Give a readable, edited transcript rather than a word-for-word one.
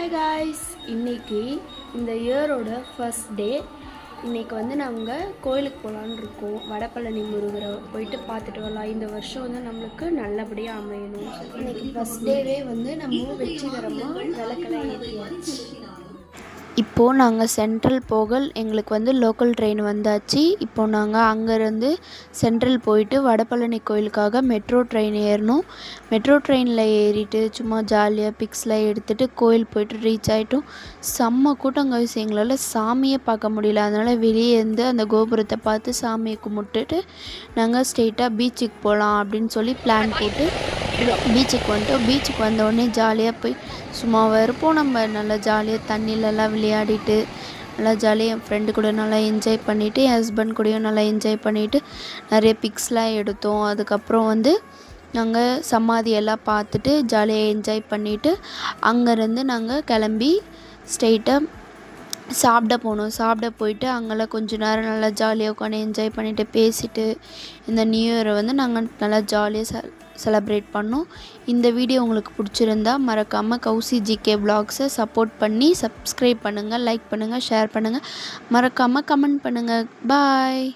Hi guys, இன்றைக்கி இந்த இயரோட first day. இன்றைக்கி வந்து நாங்கள் கோயிலுக்கு போகலான்னு இருக்கோம். வடபழனி முருகரை போயிட்டு பார்த்துட்டு வரலாம். இந்த வருஷம் வந்து நம்மளுக்கு நல்லபடியாக அமையணும். இன்றைக்கி ஃபர்ஸ்ட் டேவே வந்து நம்ம வெற்றிகரமாக விளக்கெல்லாம் ஏற்றியாச்சு. இப்போது நாங்கள் சென்ட்ரல் போக எங்களுக்கு வந்து லோக்கல் ட்ரெயின் வந்தாச்சு. இப்போது நாங்கள் அங்கேருந்து சென்ட்ரல் போயிட்டு வடபழனி கோயிலுக்காக மெட்ரோ ட்ரெயின் ஏறணும். மெட்ரோ ட்ரெயினில் ஏறிட்டு சும்மா ஜாலியாக பிக்ஸ்லாம் எடுத்துகிட்டு கோயில் போயிட்டு ரீச் ஆகிட்டோம். செம்ம கூட்டம் guys, எங்களால் சாமியே பார்க்க முடியல. அதனால் வெளியே இருந்து அந்த கோபுரத்தை பார்த்து சாமியை கும்பிட்டுட்டு நாங்கள் ஸ்ட்ரெயிட்டாக பீச்சுக்கு போகலாம் அப்படின்னு சொல்லி பிளான் போட்டு பீச்சுக்கு வந்துட்டோம். பீச்சுக்கு வந்தோடனே ஜாலியாக போய் சும்மா இருப்போம். நம்ம நல்லா ஜாலியாக தண்ணியிலலாம் விளையாடிட்டு நல்லா ஜாலியாக என் ஃப்ரெண்டு கூட நல்லா என்ஜாய் பண்ணிவிட்டு என் ஹஸ்பண்ட் கூடயும் நல்லா என்ஜாய் பண்ணிவிட்டு நிறைய பிக்ஸ்லாம் எடுத்தோம். அதுக்கப்புறம் வந்து நாங்கள் சமாதியெல்லாம் பார்த்துட்டு ஜாலியாக என்ஜாய் பண்ணிவிட்டு அங்கேருந்து நாங்கள் கிளம்பி ஸ்ட்ரெயிட்டாக சாப்பிட போனோம். சாப்பிட போயிட்டு அங்கெல்லாம் கொஞ்சம் நேரம் நல்லா ஜாலியாக உட்காந்து என்ஜாய் பண்ணிவிட்டு பேசிவிட்டு இந்த நியூ இயரை வந்து நாங்கள் நல்லா ஜாலியாக செலப்ரேட் பண்ணோம். இந்த வீடியோ உங்களுக்கு பிடிச்சிருந்தா மறக்காமல் கௌசி ஜிகே விலாக்ஸை சப்போர்ட் பண்ணி சப்ஸ்கிரைப் பண்ணுங்கள், லைக் பண்ணுங்கள், ஷேர் பண்ணுங்கள், மறக்காமல் கமெண்ட் பண்ணுங்கள். பாய்.